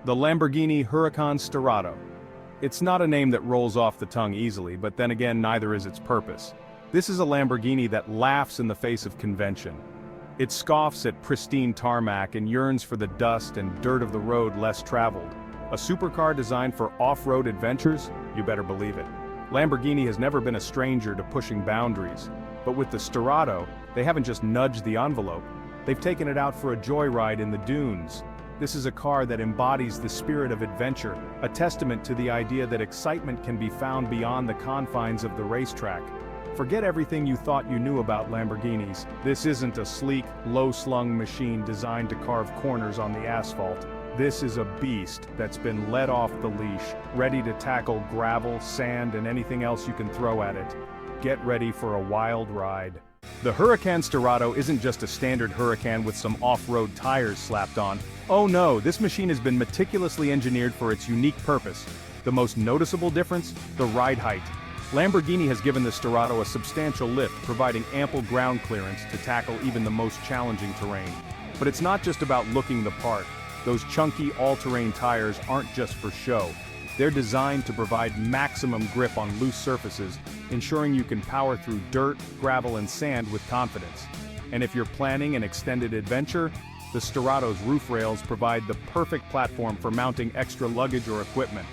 The Lamborghini Huracán Sterrato. It's not a name that rolls off the tongue easily, but then again neither is its purpose. This is a Lamborghini that laughs in the face of convention. It scoffs at pristine tarmac and yearns for the dust and dirt of the road less traveled. A supercar designed for off-road adventures? You better believe it. Lamborghini has never been a stranger to pushing boundaries. But with the Sterrato, they haven't just nudged the envelope, they've taken it out for a joyride in the dunes. This is a car that embodies the spirit of adventure, a testament to the idea that excitement can be found beyond the confines of the racetrack. Forget everything you thought you knew about Lamborghinis. This isn't a sleek, low-slung machine designed to carve corners on the asphalt. This is a beast that's been let off the leash, ready to tackle gravel, sand, and anything else you can throw at it. Get ready for a wild ride. The Huracán Sterrato isn't just a standard Huracan with some off-road tires slapped on. Oh no, this machine has been meticulously engineered for its unique purpose. The most noticeable difference? The ride height. Lamborghini has given the Sterrato a substantial lift, providing ample ground clearance to tackle even the most challenging terrain. But it's not just about looking the part. Those chunky all-terrain tires aren't just for show. They're designed to provide maximum grip on loose surfaces, ensuring you can power through dirt, gravel, and sand with confidence. And if you're planning an extended adventure, the Sterrato's roof rails provide the perfect platform for mounting extra luggage or equipment.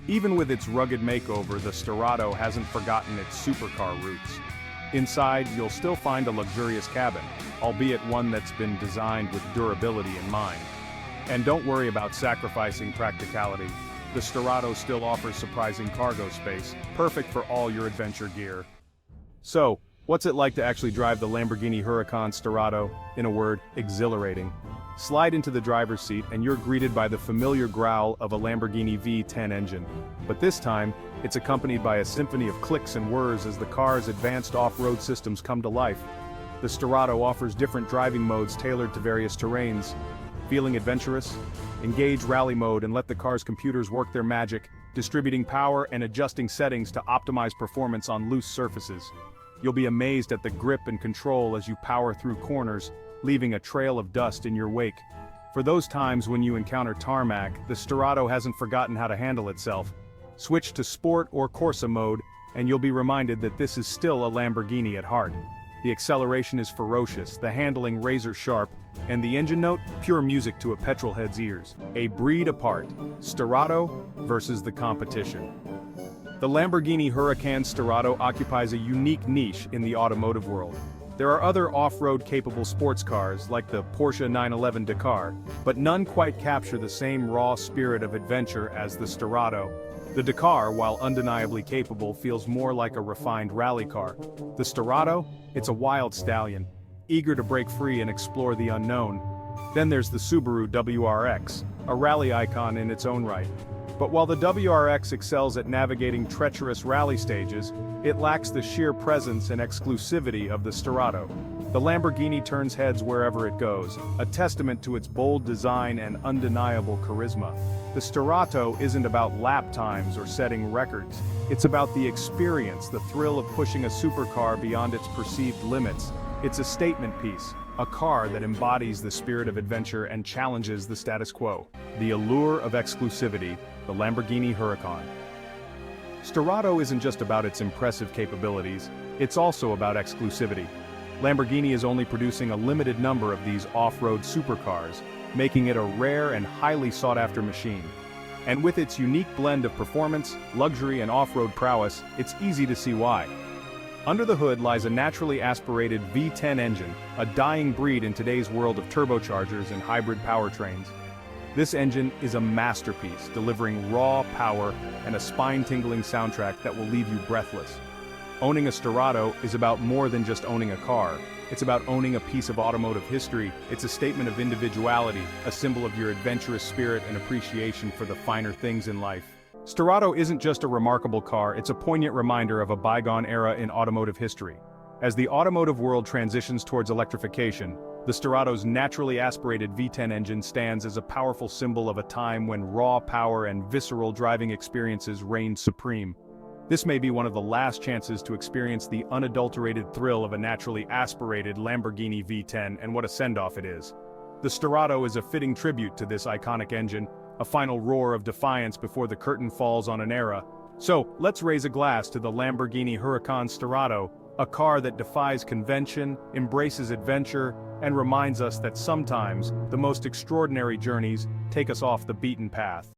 Even with its rugged makeover, the Sterrato hasn't forgotten its supercar roots. Inside, you'll still find a luxurious cabin, albeit one that's been designed with durability in mind. And don't worry about sacrificing practicality. The Sterrato still offers surprising cargo space, perfect for all your adventure gear. So, what's it like to actually drive the Lamborghini Huracán Sterrato? In a word, exhilarating. Slide into the driver's seat and you're greeted by the familiar growl of a Lamborghini V10 engine. But this time, it's accompanied by a symphony of clicks and whirs as the car's advanced off-road systems come to life. The Sterrato offers different driving modes tailored to various terrains. Feeling adventurous? Engage rally mode and let the car's computers work their magic, distributing power and adjusting settings to optimize performance on loose surfaces. You'll be amazed at the grip and control as you power through corners, leaving a trail of dust in your wake. For those times when you encounter tarmac, the Sterrato hasn't forgotten how to handle itself. Switch to Sport or Corsa mode, and you'll be reminded that this is still a Lamborghini at heart. The acceleration is ferocious, the handling razor-sharp, and the engine note, pure music to a petrolhead's ears. A breed apart, Sterrato versus the competition. The Lamborghini Huracán Sterrato occupies a unique niche in the automotive world. There are other off-road capable sports cars like the Porsche 911 Dakar, but none quite capture the same raw spirit of adventure as the Sterrato. The Dakar, while undeniably capable, feels more like a refined rally car. The Sterrato? It's a wild stallion, eager to break free and explore the unknown. Then there's the Subaru WRX, a rally icon in its own right. But while the WRX excels at navigating treacherous rally stages, it lacks the sheer presence and exclusivity of the Sterrato. The Lamborghini turns heads wherever it goes, a testament to its bold design and undeniable charisma. The Sterrato isn't about lap times or setting records. It's about the experience, the thrill of pushing a supercar beyond its perceived limits. It's a statement piece, a car that embodies the spirit of adventure and challenges the status quo. The allure of exclusivity, the Lamborghini Huracan. Sterrato isn't just about its impressive capabilities, it's also about exclusivity. Lamborghini is only producing a limited number of these off-road supercars, making it a rare and highly sought-after machine. And with its unique blend of performance, luxury, and off-road prowess, it's easy to see why. Under the hood lies a naturally aspirated V10 engine, a dying breed in today's world of turbochargers and hybrid powertrains. This engine is a masterpiece, delivering raw power and a spine-tingling soundtrack that will leave you breathless. Owning a Sterrato is about more than just owning a car. It's about owning a piece of automotive history. It's a statement of individuality, a symbol of your adventurous spirit and appreciation for the finer things in life. Sterrato isn't just a remarkable car, it's a poignant reminder of a bygone era in automotive history. As the automotive world transitions towards electrification, the Sterrato's naturally aspirated V10 engine stands as a powerful symbol of a time when raw power and visceral driving experiences reigned supreme. This may be one of the last chances to experience the unadulterated thrill of a naturally aspirated Lamborghini V10, and what a send-off it is. The Sterrato is a fitting tribute to this iconic engine, a final roar of defiance before the curtain falls on an era. So, let's raise a glass to the Lamborghini Huracán Sterrato, a car that defies convention, embraces adventure, and reminds us that sometimes, the most extraordinary journeys take us off the beaten path.